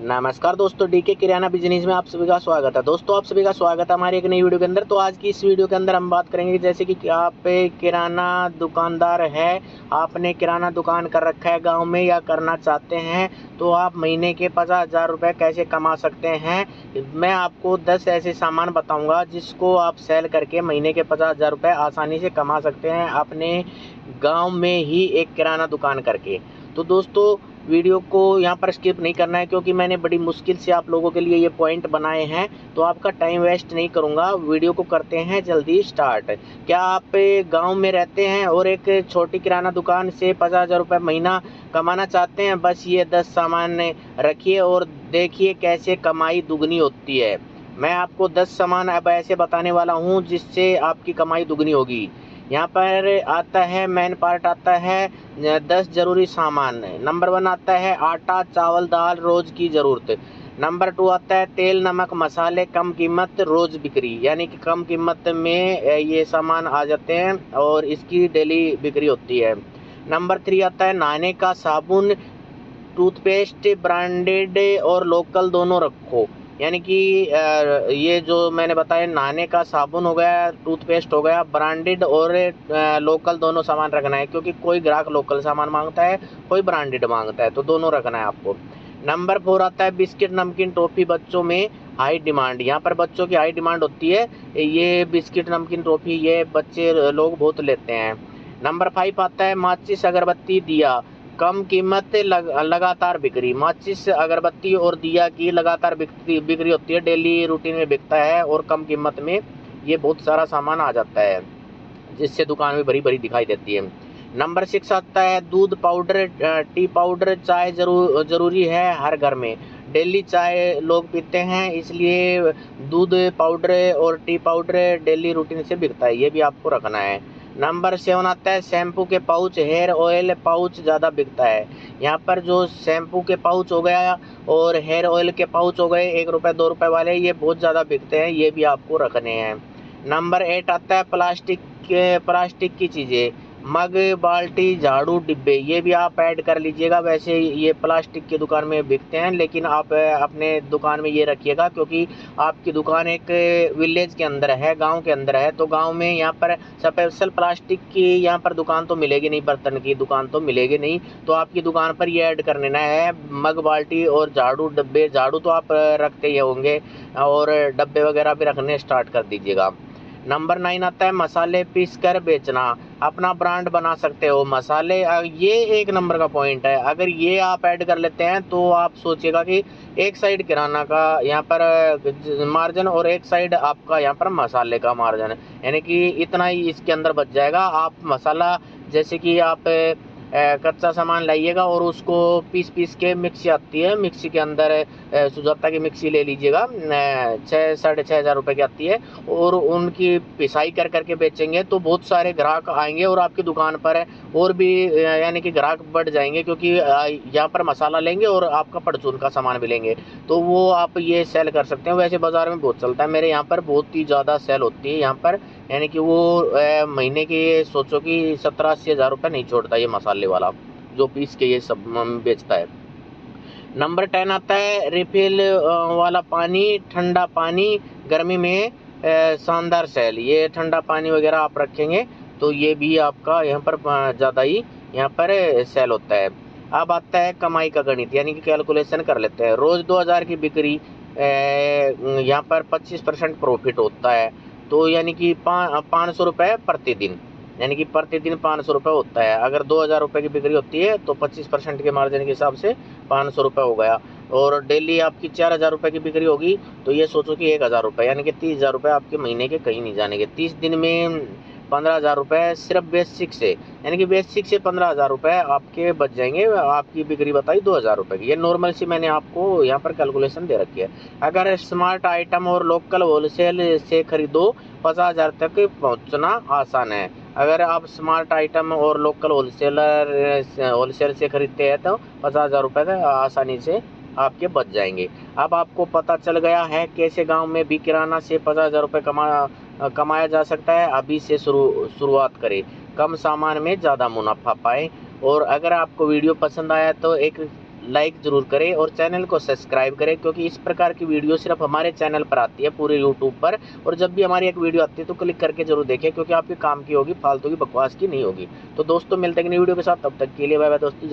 नमस्कार दोस्तों, डीके किराना बिजनेस में आप सभी का स्वागत है। दोस्तों, आप सभी का स्वागत है हमारी एक नई वीडियो के अंदर। तो आज की इस वीडियो के अंदर हम बात करेंगे जैसे कि आप किराना दुकानदार है, आपने किराना दुकान कर रखा है गांव में या करना चाहते हैं, तो आप महीने के 50,000 रुपये कैसे कमा सकते हैं। मैं आपको 10 ऐसे सामान बताऊंगा जिसको आप सेल करके महीने के 50,000 रुपये आसानी से कमा सकते हैं अपने गाँव में ही एक किराना दुकान करके। तो दोस्तों, वीडियो को यहाँ पर स्किप नहीं करना है क्योंकि मैंने बड़ी मुश्किल से आप लोगों के लिए ये पॉइंट बनाए हैं। तो आपका टाइम वेस्ट नहीं करूँगा, वीडियो को करते हैं जल्दी स्टार्ट। क्या आप गांव में रहते हैं और एक छोटी किराना दुकान से 50,000 रुपये महीना कमाना चाहते हैं? बस ये 10 सामान रखिए और देखिए कैसे कमाई दुगनी होती है। मैं आपको 10 सामान अब ऐसे बताने वाला हूँ जिससे आपकी कमाई दुगनी होगी। यहाँ पर आता है मेन पार्ट आता है 10 जरूरी सामान। नंबर 1 आता है आटा चावल दाल रोज की ज़रूरत। नंबर 2 आता है तेल नमक मसाले कम कीमत रोज बिक्री, यानी कि कम कीमत में ये सामान आ जाते हैं और इसकी डेली बिक्री होती है। नंबर 3 आता है नहाने का साबुन टूथपेस्ट ब्रांडेड और लोकल दोनों रखो, यानी कि ये जो मैंने बताया नहाने का साबुन हो गया, टूथपेस्ट हो गया, ब्रांडेड और लोकल दोनों सामान रखना है क्योंकि कोई ग्राहक लोकल सामान मांगता है, कोई ब्रांडेड मांगता है, तो दोनों रखना है आपको। नंबर 4 आता है बिस्किट नमकीन टॉफी बच्चों में हाई डिमांड। यहाँ पर बच्चों की हाई डिमांड होती है, ये बिस्किट नमकीन टॉफी ये बच्चे लोग बहुत लेते हैं। नंबर 5 आता है माचिस अगरबत्ती दिया कम कीमत लगातार बिक्री। माचिस अगरबत्ती और दिया की लगातार बिक्री होती है, डेली रूटीन में बिकता है और कम कीमत में ये बहुत सारा सामान आ जाता है जिससे दुकान में भरी भरी दिखाई देती है। नंबर 6 आता है दूध पाउडर टी पाउडर चाय जरूरी है हर घर में। डेली चाय लोग पीते हैं, इसलिए दूध पाउडर और टी पाउडर डेली रूटीन से बिकता है, ये भी आपको रखना है। नंबर 7 आता है शैम्पू के पाउच हेयर ऑयल पाउच ज़्यादा बिकता है। यहाँ पर जो शैम्पू के पाउच हो गया और हेयर ऑयल के पाउच हो गए 1 रुपये 2 रुपये वाले, ये बहुत ज़्यादा बिकते हैं, ये भी आपको रखने हैं। नंबर 8 आता है प्लास्टिक की चीज़ें मग बाल्टी झाड़ू डिब्बे, ये भी आप ऐड कर लीजिएगा। वैसे ये प्लास्टिक की दुकान में बिकते हैं लेकिन आप अपने दुकान में ये रखिएगा क्योंकि आपकी दुकान एक विलेज के अंदर है, गांव के अंदर है, तो गांव में यहाँ पर स्पेशल प्लास्टिक की यहाँ पर दुकान तो मिलेगी नहीं, बर्तन की दुकान तो मिलेगी नहीं, तो आपकी दुकान पर ये ऐड कर लेना है मग बाल्टी और झाड़ू डब्बे। झाड़ू तो आप रखते ही होंगे और डब्बे वगैरह भी रखने स्टार्ट कर दीजिएगा। नंबर 9 आता है मसाले पीस कर बेचना, अपना ब्रांड बना सकते हो मसाले। ये 1 नंबर का पॉइंट है, अगर ये आप ऐड कर लेते हैं तो आप सोचिएगा कि एक साइड किराना का यहाँ पर मार्जिन और एक साइड आपका यहाँ पर मसाले का मार्जिन, यानी कि इतना ही इसके अंदर बच जाएगा। आप मसाला जैसे कि आप कच्चा सामान लाइएगा और उसको पीस के मिक्सी आती है, मिक्सी के अंदर सुजाता की मिक्सी ले लीजिएगा, 6,500 रुपये की आती है, और उनकी पिसाई कर करके बेचेंगे तो बहुत सारे ग्राहक आएंगे और आपकी दुकान पर और भी यानी कि ग्राहक बढ़ जाएंगे क्योंकि यहाँ पर मसाला लेंगे और आपका परचून का सामान भी लेंगे, तो वो आप ये सेल कर सकते हैं। वैसे बाज़ार में बहुत चलता है, मेरे यहाँ पर बहुत ही ज़्यादा सेल होती है यहाँ पर, यानी कि वो महीने के सोचो कि 70-80 हज़ार रुपये नहीं छोड़ता ये मसाले वाला जो पीस के ये सब बेचता है। नंबर 10 आता है रिफिल वाला पानी ठंडा पानी गर्मी में शानदार सेल। ये ठंडा पानी वगैरह आप रखेंगे तो ये भी आपका यहाँ पर ज़्यादा ही यहाँ पर सेल होता है। अब आता है कमाई का गणित, यानी कि कैलकुलेशन कर लेते हैं। रोज़ 2,000 की बिक्री, यहाँ पर 25% प्रॉफिट होता है, तो यानी कि 500 रुपये प्रतिदिन, यानी कि प्रतिदिन 500 रुपये होता है। अगर 2,000 रुपये की बिक्री होती है तो 25% के मार्जिन के हिसाब से 500 रुपये हो गया, और डेली आपकी 4,000 रुपये की बिक्री होगी तो ये सोचो कि 1,000 रुपये, यानी कि 30,000 रुपये आपके महीने के कहीं नहीं जाने के। 30 दिन में 15,000 रुपये सिर्फ बेसिक से, यानी कि बेसिक से 15,000 रुपये आपके बच जाएंगे। आपकी बिक्री बताई 2,000 रुपये की, ये नॉर्मल सी मैंने आपको यहाँ पर कैलकुलेशन दे रखी है। अगर स्मार्ट आइटम और लोकल होलसेल से खरीदो 50,000 तक पहुँचना आसान है। अगर आप स्मार्ट आइटम और लोकल होलसेल से खरीदते हैं तो 50,000 रुपये का आसानी से आपके बच जाएंगे। अब आपको पता चल गया है कैसे गांव में भी किराना से 50,000 रुपये कमाया जा सकता है। अभी से शुरुआत करें, कम सामान में ज़्यादा मुनाफा पाएँ। और अगर आपको वीडियो पसंद आया तो एक लाइक ज़रूर करें और चैनल को सब्सक्राइब करें, क्योंकि इस प्रकार की वीडियो सिर्फ हमारे चैनल पर आती है पूरे यूट्यूब पर। और जब भी हमारी एक वीडियो आती है तो क्लिक करके जरूर देखें, क्योंकि आपके काम की होगी, फालतू की बकवास की नहीं होगी। तो दोस्तों मिलते हैं नई वीडियो के साथ, तब तक के लिए बाय बाय दोस्तों।